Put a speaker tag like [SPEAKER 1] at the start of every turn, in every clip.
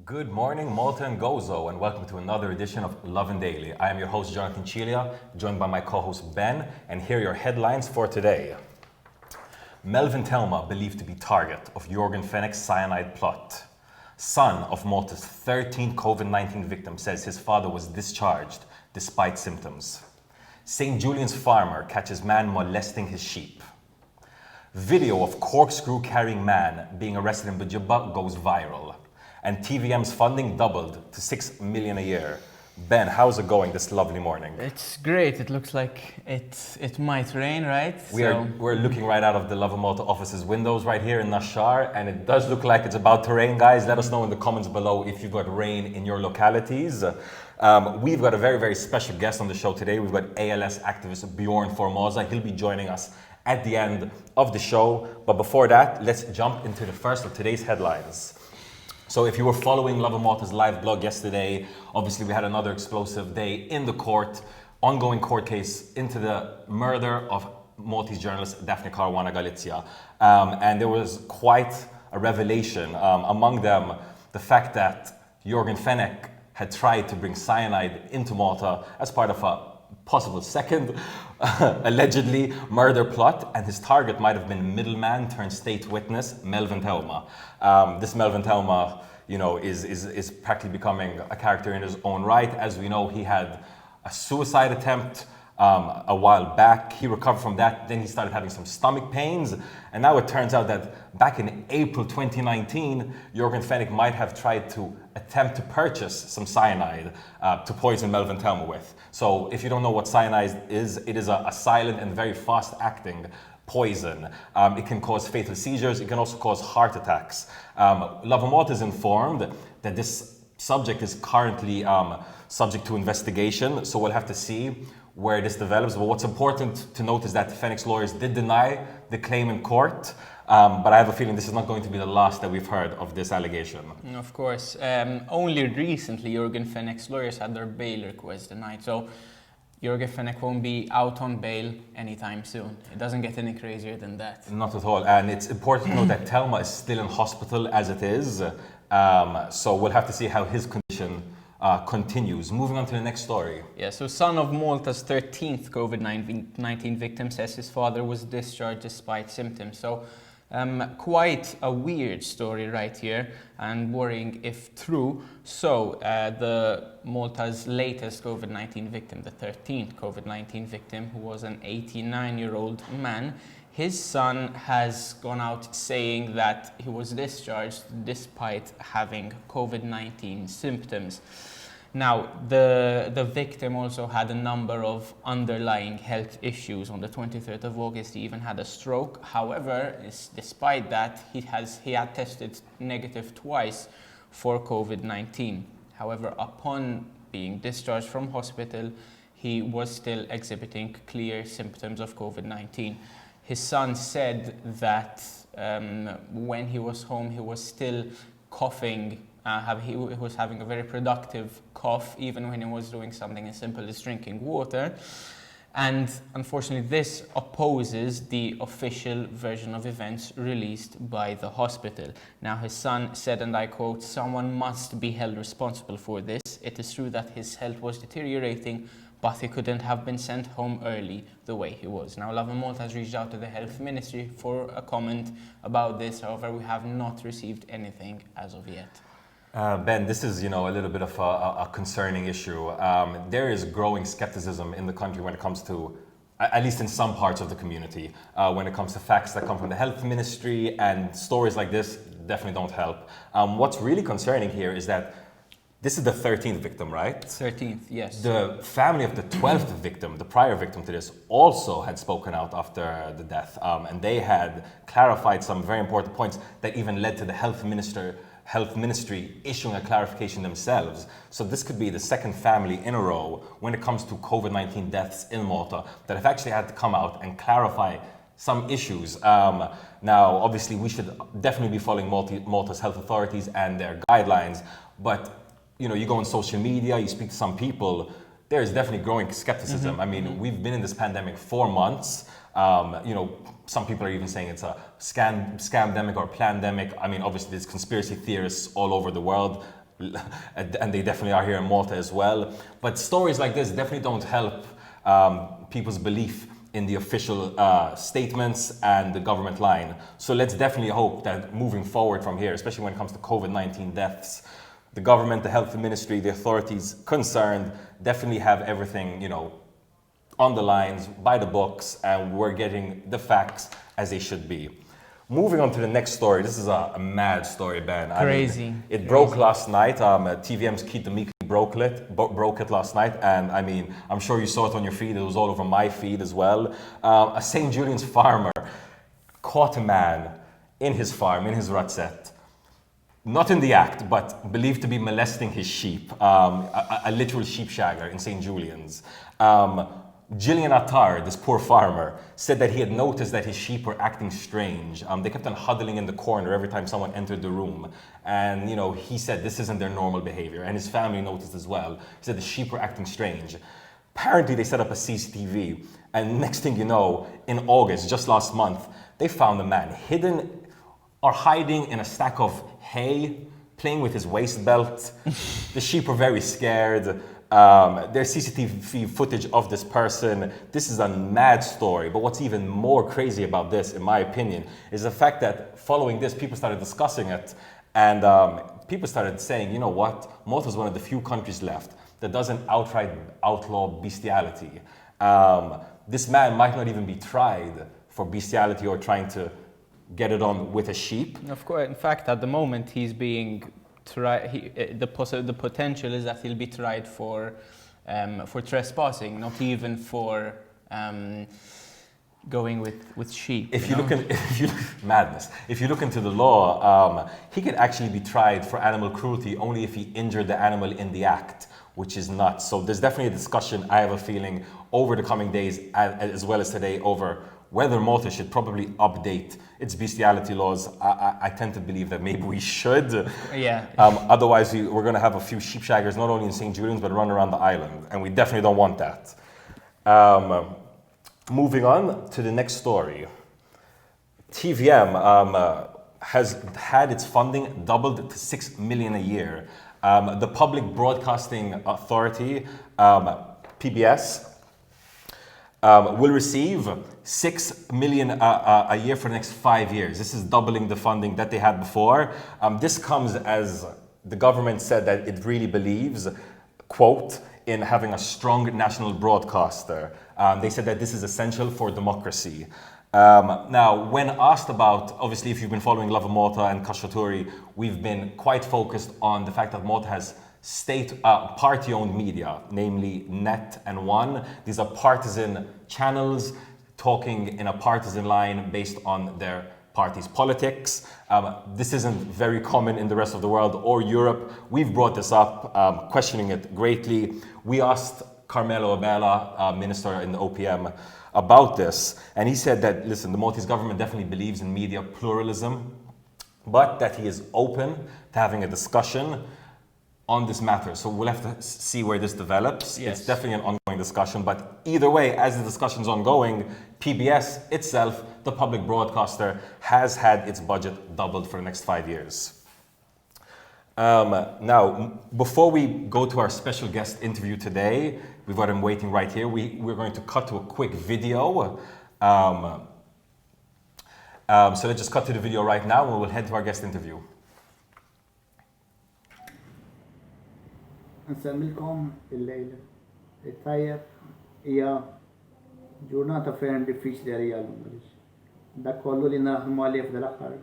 [SPEAKER 1] Good morning, Malta and Gozo, and welcome to another edition of Lovin Daily. I am your host, Jonathan Chilia, joined by my co-host, Ben, and here are your headlines for today. Melvin THEUMA believed to be target of YORGEN FENECH'S cyanide plot. Son of Malta's 13th COVID-19 victim says his father was discharged despite symptoms. St. Julian's farmer catches man molesting his sheep. Video of corkscrew-carrying man being arrested in BUİBBA goes viral. And TVM'S funding doubled to 6 million a year. Ben, how's it going this lovely morning?
[SPEAKER 2] It's great. It looks like it might rain, right?
[SPEAKER 1] We're looking right out of the Lovin Malta office's windows right here in Nashar, and it does look like it's about to rain, guys. Let us know in the comments below if you've got rain in your localities. We've got a very, very special guest on the show today. We've got ALS activist Bjorn Formosa. He'll be joining us at the end of the show. But before that, let's jump into the first of today's headlines. So if you were following Lovin Malta's live blog yesterday, obviously we had another explosive day in the court, ongoing court case into the murder of Maltese journalist Daphne Caruana Galizia. And there was quite a revelation, among them the fact that YORGEN FENECH had tried to bring cyanide into Malta as part of a possible second, allegedly, murder plot, and his target might have been middleman turned state witness, Melvin THEUMA. This Melvin THEUMA, is practically becoming a character in his own right. As we know, he had a suicide attempt a while back. He recovered from that, then he started having some stomach pains, and now it turns out that back in April 2019, YORGEN FENECH might have tried to attempt to purchase some cyanide to poison Melvin THEUMA with. So if you don't know what cyanide is, it is a silent and very fast-acting poison. It can cause fatal seizures. It can also cause heart attacks. Lovin Malta is informed that this subject is currently subject to investigation, so we'll have to see where this develops. But what's important to note is that FENECH'S lawyers did deny the claim in court, but I have a feeling this is not going to be the last that we've heard of this allegation.
[SPEAKER 2] Of course. Only recently, YORGEN FENECH'S lawyers had their bail request denied. So YORGEN FENECH won't be out on bail anytime soon. It doesn't get any crazier than that.
[SPEAKER 1] Not at all. And it's important to note that THEUMA is still in hospital as it is. So we'll have to see how his condition continues. Moving on to the next story.
[SPEAKER 2] Yeah, so son of Malta's 13th COVID-19 victim says his father was discharged despite symptoms. So quite a weird story right here, and worrying if true. So the Malta's latest COVID-19 victim, the 13th COVID-19 victim, who was an 89-year-old man, his son has gone out saying that he was discharged despite having COVID-19 symptoms. Now, the victim also had a number of underlying health issues. On the 23rd of August, he even had a stroke. However, despite that, he had tested negative twice for COVID-19. However, upon being discharged from hospital, he was still exhibiting clear symptoms of COVID-19. His son said that when he was home, he was still coughing. He was having a very productive cough, even when he was doing something as simple as drinking water. And unfortunately, this opposes the official version of events released by the hospital. Now, his son said, and I quote, "Someone must be held responsible for this. It is true that his health was deteriorating, but he couldn't have been sent home early the way he was." Now, Lovin Malta has reached out to the health ministry for a comment about this. However, we have not received anything as of yet.
[SPEAKER 1] Ben, this is, a little bit of a concerning issue. There is growing skepticism in the country when it comes to, at least in some parts of the community, when it comes to facts that come from the health ministry, and stories like this definitely don't help. What's really concerning here is that this is the 13th victim, right?
[SPEAKER 2] 13th, yes.
[SPEAKER 1] The family of the 12th victim, the prior victim to this, also had spoken out after the death, and they had clarified some very important points that even led to the health ministry issuing a clarification themselves. So this could be the second family in a row when it comes to COVID-19 deaths in Malta that have actually had to come out and clarify some issues. Now, obviously, we should definitely be following Malta's health authorities and their guidelines, but you go on social media, you speak to some people, there is definitely growing skepticism. I mean, we've been in this pandemic 4 months. Some people are even saying it's a scamdemic or plandemic. I mean, obviously there's conspiracy theorists all over the world and they definitely are here in Malta as well. But stories like this definitely don't help people's belief in the official statements and the government line. So let's definitely hope that moving forward from here, especially when it comes to COVID-19 deaths, the government, the health ministry, the authorities concerned definitely have everything, you know, on the lines, by the books, and we're getting the facts as they should be. Moving on to the next story. This is a mad story, Ben.
[SPEAKER 2] Crazy.
[SPEAKER 1] I mean, it broke last night. TVM's Keith the Meek broke it last night, and I mean, I'm sure you saw it on your feed. It was all over my feed as well. A St. Julian's farmer caught a man in his farm, in his rutset, not in the act, but believed to be molesting his sheep, a literal sheep shagger in St. Julian's. Gillian Attar, this poor farmer, said that he had noticed that his sheep were acting strange. They kept on huddling in the corner every time someone entered the room. And, you know, he said this isn't their normal behavior. And his family noticed as well. He said the sheep were acting strange. Apparently, they set up a CCTV. And next thing you know, in August, just last month, they found the man hidden or hiding in a stack of hay, playing with his waist belt. The sheep were very scared. There's CCTV footage of this person. This is a mad story, but what's even more crazy about this, in my opinion, is the fact that following this, people started discussing it, and people started saying, you know what, Malta is one of the few countries left that doesn't outright outlaw bestiality. This man might not even be tried for bestiality or trying to get it on with a sheep.
[SPEAKER 2] Of course, in fact, at the moment, he's being the potential is that he'll be tried for trespassing, not even for going with sheep.
[SPEAKER 1] If you look madness. If you look into the law, he could actually be tried for animal cruelty only if he injured the animal in the act, which is nuts. So there's definitely a discussion, I have a feeling, over the coming days as well as today over whether Malta should probably update its bestiality laws. I tend to believe that maybe we should.
[SPEAKER 2] Yeah.
[SPEAKER 1] Otherwise, we're going to have a few sheep shaggers, not only in St. Julian's, but run around the island. And we definitely don't want that. Moving on to the next story. TVM has had its funding doubled to $6 million a year. The Public Broadcasting Authority, PBS, will receive $6 million a year for the next 5 years. This is doubling the funding that they had before. This comes as the government said that it really believes, quote, in having a strong national broadcaster. They said that this is essential for democracy. Now, when asked about, obviously, if you've been following Lovin Malta and Khashoggi, we've been quite focused on the fact that Malta has state party-owned media, namely Net and One. These are partisan channels talking in a partisan line based on their party's politics. This isn't very common in the rest of the world or Europe. We've brought this up, questioning it greatly. We asked Carmelo Abela, minister in the OPM, about this, and he said that, listen, the Maltese government definitely believes in media pluralism, but that he is open to having a discussion on this matter. So we'll have to see where this develops.
[SPEAKER 2] Yes.
[SPEAKER 1] It's definitely an ongoing discussion, but either way, as the discussion's ongoing, PBS itself, the public broadcaster, has had its budget doubled for the next 5 years. Now, before we go to our special guest interview today, we've got him waiting right here. We're going to cut to a quick video. So let's just cut to the video right now and we'll head to our guest interview.
[SPEAKER 3] Nsemmilkom il-lejla. Il-tajjeb hija ġurnata ferm diffiċli għalija l-lum. Dak kollu li naħdmu għalih f'dal-aħħar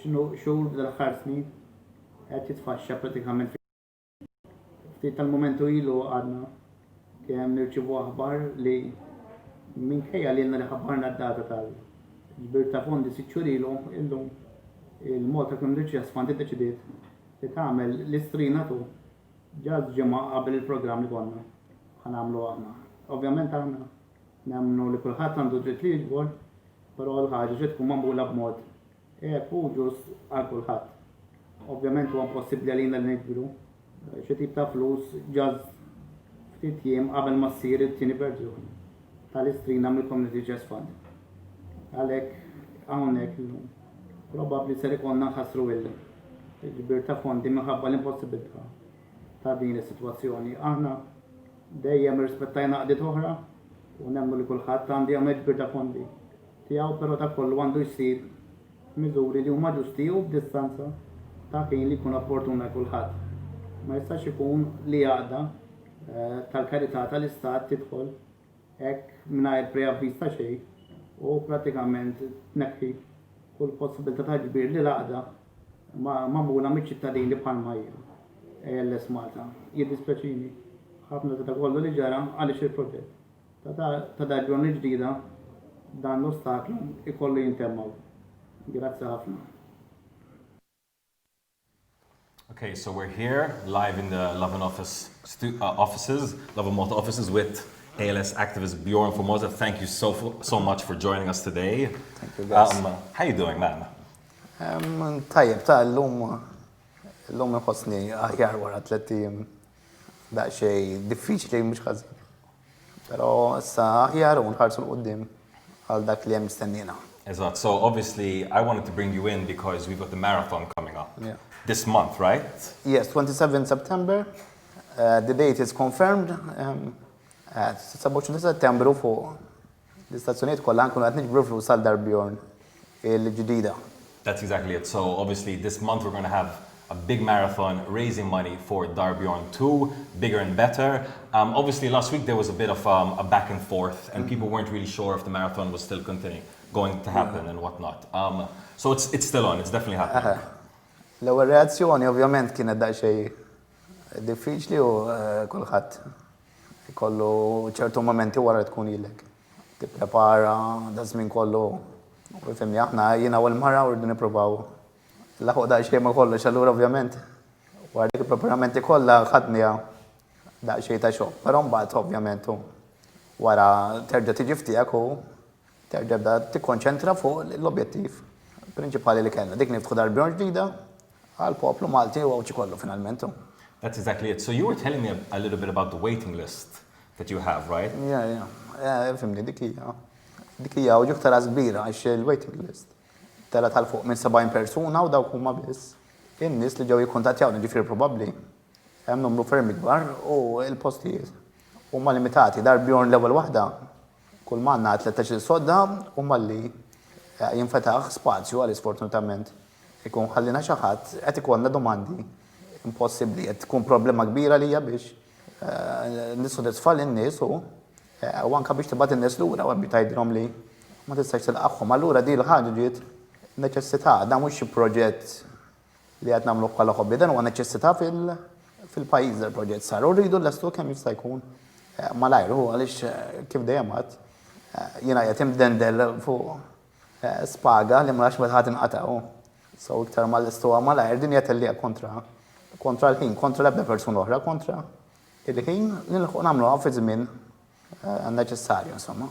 [SPEAKER 3] xhur f'dal-aħħar snin qed jitfaxxa pratikament. Ftit tal-momentu ilu għadna kemm nirċievu aħbar li minkejja li li ħabbarna d-data tal-ġbir ta' fondi sitt xhur ilu illum il-Malta Community Fund iddeċidiet li tagħmel l-istrina ġad ġemma qabel il-programm li konna ħanamlu aħna. Ovvjament aħna nemmnu li kulħadd għandu dritt li jiġbor, però l-ħaġa ġiet tkun magħmula b'mod u ġust għal kulħadd. Ovvjament huwa possibbli għalina li niġbru xi tip ta' flus ġad ftit jiem qabel ma ssir it-tieni verżjoni tal-istrina mill-Community Fund. Għalhekk hawnhekk illum probabbli ser ikollna nħassru ġbir ta' fondi minħabba l-impossibilità ta' din is-sitwazzjoni. Aħna dejjem rispettajna qdiet oħra u nemmnu li kulħadd għandu jagħmel ġbir ta' fondi tiegħu, però ta' kollu għandu jsir miżuri li huma ġusti u b'distanza ta' ħin li jkun opportuna kulħadd. Ma jistax ikun li għaqda tal-karità tal-istat tidħol hekk mingħajr preavviż ta' xejn u pratikament tneħħi kull possibilità ta' ġbir li l-għaqda magħmula miċ-ċittadini bħalma hija. ALS Malta. Jiddispjaċini ħafna ta' kollu li ġara għaliex il-proġett ta' darġun ġdida dan l-ostaklu ikollu jintemmaw. Grazzi ħafna.
[SPEAKER 1] Okay, so we're here live in the Lovin offices, Lovin Malta offices with ALS activist Bjorn Formosa. Thank you so much for joining us today.
[SPEAKER 4] Thank you, guys.
[SPEAKER 1] How you doing, man?
[SPEAKER 4] Tajjeb, l-lum nħossni aħjar wara 3 tim daqxej diffiċli mhux ħażin. Però issa aħjar u nħarsu l-qudiem għal dak li hemm mistennina.
[SPEAKER 1] Exactly. So obviously I wanted to bring you in because we've got the marathon coming up this month, right?
[SPEAKER 4] Yes, 27 September. The date is confirmed. 27 Settembru fuq l-istazzjonijiet kollha nkunu qed niġbru flus għal Darbjorn il-ġdida.
[SPEAKER 1] That's exactly it. So obviously this month we're going to have a big marathon raising money for Darbjorn 2, bigger and better. Obviously last week there was a bit of a back and forth and people weren't really sure if the marathon was still going to happen and whatnot. So it's still on, it's definitely happening.
[SPEAKER 4] L-ewwel reazzjoni ovvjament kienet daqsxejn diffiċli u kulħadd ikollu ċertu momenti wara tkun ilek. Tipprepara da żmien kollu u fehmni aħna jiena u l-mara urdu nippruvaw laħuq daqsxejn ma kollox allura ovvjament wara dik il-preparamenti kollha ħadniha daqsxejn ta' xogħol. Però mbagħad ovvjament wara terġa' tiġi ftiegħek u terġa' tikkonċentra fuq l-objettiv prinċipali li kellna. Dik niftħu Darbjorn ġdida għall-poplu Malti u għawċi kollu finalment.
[SPEAKER 1] That's exactly it. So you were telling me a little bit about the waiting list that you have, right?
[SPEAKER 4] Yeah, fimni, dik hija u ġuħ tara kbira għax il-waiting list. Tara tal-fuq minn 70 persuna u dawk huma biss. In-nies li ġew jikkuntattjawni ġifier probabbli hemm numru ferm ikbar u l-postijiet huma limitati. Darbjorn l-ewwel waħda kull manna 13 sodda u malli jinfetaħ spazju għal sfortunatament ikun ħallina xi ħadd qed ikollna domandi impossibbli qed tkun problema kbira lija biex nissodisfa lin-nies u anke biex tibgħat in-nies lura u tgħidilhom li ma tistax tilqagħhom. Allura din il-ħaġa ġiet neċessità, dan mhux xi proġett li qed nagħmlu bħala hobby, dan huwa neċessità fil-pajjiż il-proġett sar. U rridu lestu kemm jista' jkun malajr għaliex kif dejjem għad jiena qed imdendel fuq spaga li ma nafx meta ħadd inqata'u. So iktar mal-istuwa malajr din jatellija kontra l-ħin, kontra l-ebda persuna oħra, kontra il-ħin li nagħmluha fi żmien neċessarju insomma.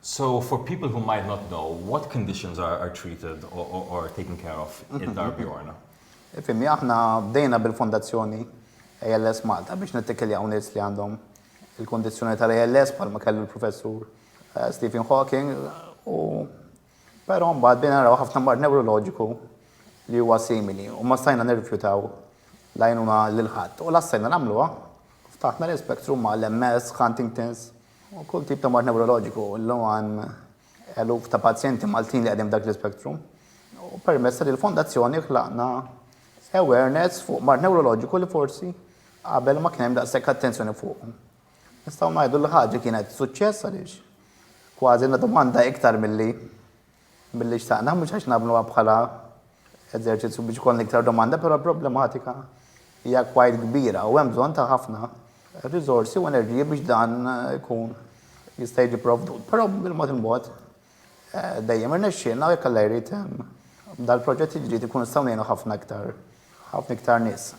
[SPEAKER 1] So for people who might not know, what conditions are treated or taken care of in Darbjorn?
[SPEAKER 4] Fimmi aħna bdejna bil-fondazzjoni ALS Malta biex nittikkeljaw nies li għandhom il-kondizzjoni tal-ALS bħalma kellu l-professur Stephen Hawking u però mbagħad bdejna naraw ħafna mard neuroloġiku li huwa simili u ma stajna nirrifjutaw l-għajnuna lil ħadd. U lassajna nagħmluha ftaħna l-spektrum mal-MS, Huntington's u kull tip ta' mard neuroloġiku illum għan eluf ta' pazjenti Maltin li qegħdin dak l-spektrum. U permezz lill-fondazzjoni ħlaqna awareness fuq mard neuroloġiku li forsi qabel ma kien hemm daqshekk attenzjoni fuq. Nistgħu ngħidu li ħaġa kienet suċċess għaliex kważi domanda iktar milli xtaqna, mhux għax nagħmluha bħala eżerċizzju biex ikollna iktar domanda, però problematika hija kwajt kbira u hemm bżonn ta' ħafna riżorsi u enerġija biex dan ikun jista' jiġi provdut. Però bil-mod il-mod dejjem irnexxielna u jekk Alla jrid dal-proġett ġdid ikun nistgħu ngħinu ħafna iktar nies.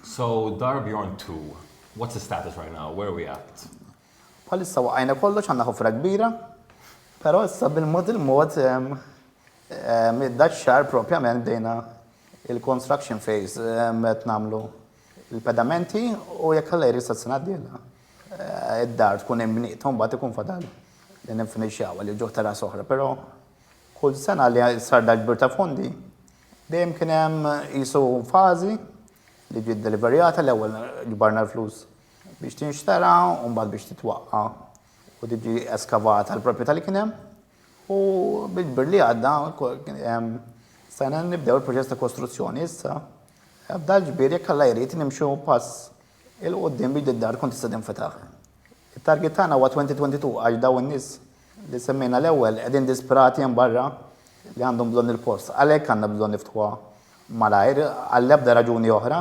[SPEAKER 1] So Darbjorn 2, what's the status right now? Where are we at?
[SPEAKER 4] Bħalissa waqajna kollox għandna ħofra kbira, però issa bil-mod il-mod mid-daċċar propjament bdejna il-construction phase qed nagħmlu il-pedamenti u jekk Alla jrid s-sena d-dieħla id-dar tkun imbniet u mbagħad ikun fadal li ninfinixxjaw li ġuħ tara soħra, però kull sena li sar dak ġbir ta' fondi Dejjem kien hemm qisu fażi li ġiet deliverjata l-ewwel ġbarna l-flus biex tinxtara u mbagħad biex titwaqqa u tiġi eskavata l-proprjetà li kien hemm u bil-ġbir li għadda sena nibdew il-proċess ta' kostruzzjoni issa. Bda l-ġbir jekk alla jrid nimxu pass il-qudiem biex id-dar tkun tista' tinfetaħ. Il-target tagħna huwa 2022 għax daw in-nies li semmejna l-ewwel qegħdin disperati hemm barra li għandhom bżonn il-post. Għalhekk għandna bżonn niftħuha malajr għall-ebda raġuni oħra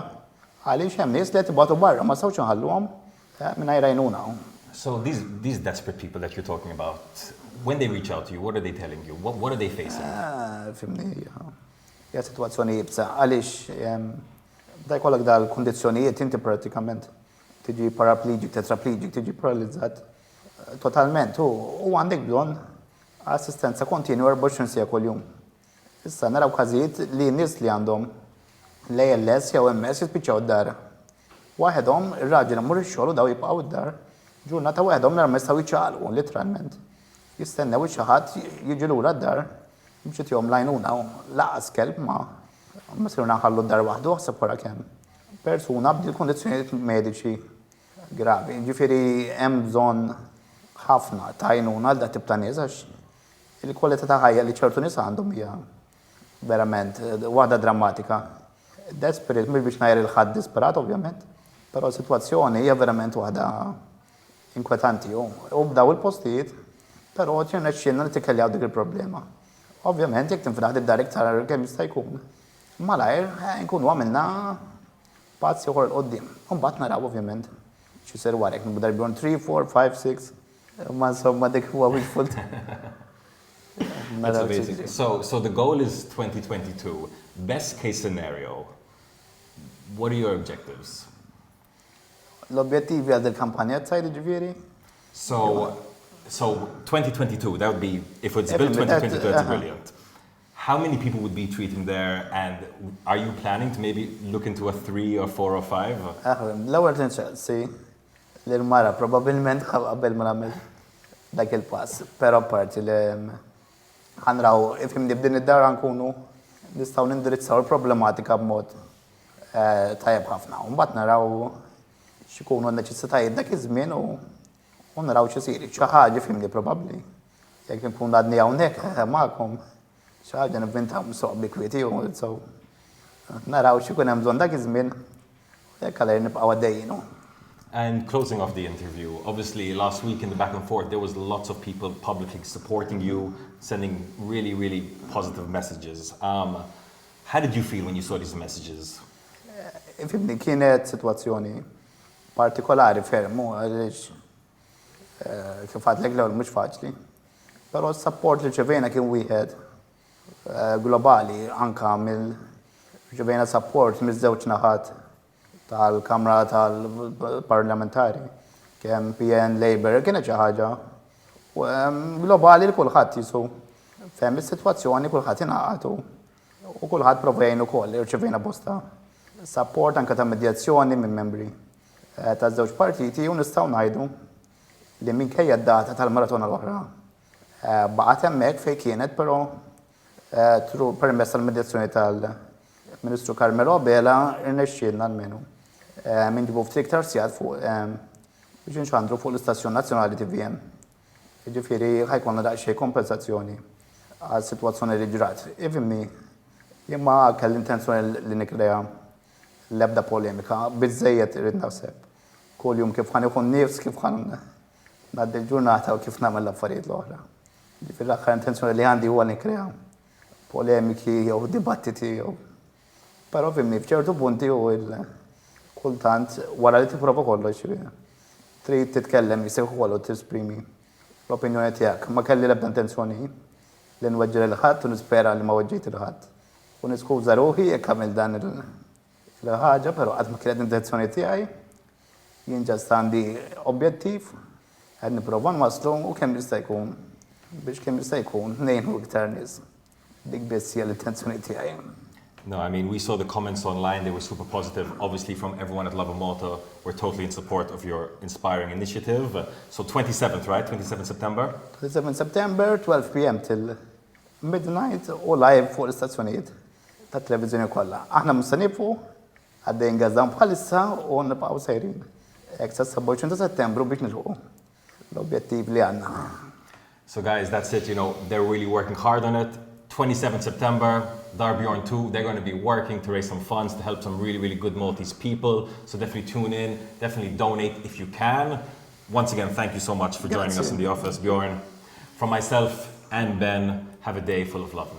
[SPEAKER 4] għaliex hemm nies li qed ibagħtu barra ma sawx inħalluhom mingħajr għajnuna.
[SPEAKER 1] So these desperate people that you're talking about, when they reach out to you, what are they telling you? What are they facing?
[SPEAKER 4] Fimni, hija sitwazzjoni jibsa għaliex bda jkollok dal-kundizzjonijiet inti prattikament tiġi paraplegic, tetraplegic, tiġi paralizzat totalment u għandek bżonn assistenza kontinua 24 sija kuljum. Issa naraw każijiet li nies li għandhom l-ALS jew MS jispiċċaw d-dar. Waħedhom ir-raġel imur ix-xogħol u daw jibqgħu d-dar. Ġurnata waħedhom nar ma jistgħu jiċċaqalqu literalment. Jistennew xi ħadd jiġi lura d-dar biex jitihom lajnuna laqas kelb ma sirna nħallu d-dar waħdu ħseb wara kemm. Persuna b'dil kundizzjonijiet mediċi gravi. Ġifieri hemm bżonn ħafna ta' għajnuna għal dak tip ta' nies għax il-kwalità ta' ħajja li ċertu nies għandhom hija verament waħda drammatika. Desperate mhux biex ngħid il-ħadd disperat ovvjament, però sitwazzjoni hija verament waħda inkwetanti u b'daw il-postijiet, però ċirnexxielna nittikkeljaw dik il-problema. Ovvjament jekk tinfetaħ id-dar iktar kemm jista' jkun. Malajr nkunu għamilna pazz ieħor l-qoddim. U mbagħad naraw ovvjament x'isir wara jekk nibda darbjorn 3, 4, 5, 6. Ma insomma dik huwa wishful.
[SPEAKER 1] That's amazing. So the goal is 2022. Best case scenario, what are your objectives?
[SPEAKER 4] L-objettivi għal il-kampanja tajt ġifieri?
[SPEAKER 1] So 2022, that would be, if it's built 2022, that's brilliant. How many people would be treating there, and are you planning to maybe look into a 3 or 4 or 5?
[SPEAKER 4] L-ewwel tinċaqsi l-mara probabbilment qabel ma nagħmel dak il-pass, però parti li ħanraw ifhim b'din id-dar nkunu nistgħu nindirizzaw il-problematika b'mod tajjeb ħafna. U mbagħad naraw x'ikunu n-neċessitajiet dak iż-żmien u naraw x'isir. Xi ħaġa fimni probabbli. Jekk nkun għadni hawnhekk magħkom xi ħaġa nivvintaw msoq bi kwieti u naraw x'ikun hemm bżonn dak iż-żmien jekk għalejn nibqgħu għaddejjin.
[SPEAKER 1] And closing off the interview, obviously last week in the back and forth, there was lots of people publicly supporting you, sending really, really positive messages. How did you feel when you saw these messages?
[SPEAKER 4] Fimni kienet situazzjoni partikolari fermu, għaliex kif għadlek l-ewwel mhux faċli. Però s-support li ċevejna kien wieħed globali anka ċevejna support miż-żewġ naħat tal-Kamra tal-Parlamentari, kemm PN Labour, kienet xi ħaġa globali li kulħadd jisu fehem is-sitwazzjoni kulħadd ingħaqad u kulħadd prova jgħin ukoll irċevejna bosta support anke ta' medjazzjoni minn membri taż-żewġ partiti u nistgħu ngħidu li minkejja d-data tal-maratona l-oħra baqgħet hemmhekk fejn kienet però permezz tal-medjazzjoni tal-Ministru Carmelo Bela irnexxielna almenu minn ġibu ftit iktar sigħat fuq biex inxandru fuq l-Istazzjon Nazzjonali TVM. Jiġifieri ħajkollna daqsxejn kompensazzjoni għas-sitwazzjoni li ġrat. Ifhimni jien ma kelli intenzjoni li nikkrea l-ebda polemika, biżżejjed irid naħseb. Kuljum kif ħanieħu nnifs, kif ħan ngħaddi l-ġurnata u kif nagħmel l-affarijiet l-oħra. Ġifieri l-aħħar intenzjoni li għandi huwa nikkrea polemiki jew dibattiti jew. Però fimni f'ċertu punti u kultant wara li tipprova kollox trid titkellem jisejħu kollu tisprimi l-opinjoni tiegħek. Ma kelli l-ebda intenzjoni li nweġġel il-ħadd u nispera li ma weġġejt il-ħadd. U niskuża ruħi jekk għamil dan il-ħaġa, però qatt ma kienet intenzjoni tiegħi. Jien ġast għandi objettiv qed nipprova nwasslu u kemm jista' jkun biex kemm jista' jkun ngħinu iktar nies. Dik biss hija l-intenzjoni tiegħi.
[SPEAKER 1] No, I mean, we saw the comments online, they were super positive. Obviously, from everyone at Lovin Malta, we're totally in support of your inspiring initiative. So 27th, right? 27th September? 27
[SPEAKER 4] September, 12 p.m. till midnight, u live fuq l-istazzjonijiet ta' televizjoni kollha. Aħna mistanifu għaddejn għażdan bħalissa u nibqgħu sejrin. Hekk sa 27 ta' Settembru biex nilħu l-objettiv li għandna.
[SPEAKER 1] So guys, that's it, you know, they're really working hard on it. 27 September, Bjorn 2, they're going to be working to raise some funds to help some really, really good Maltese people. So definitely tune in, definitely donate if you can. Once again, thank you so much for joining us in the office, Bjorn. From myself and Ben, have a day full of love.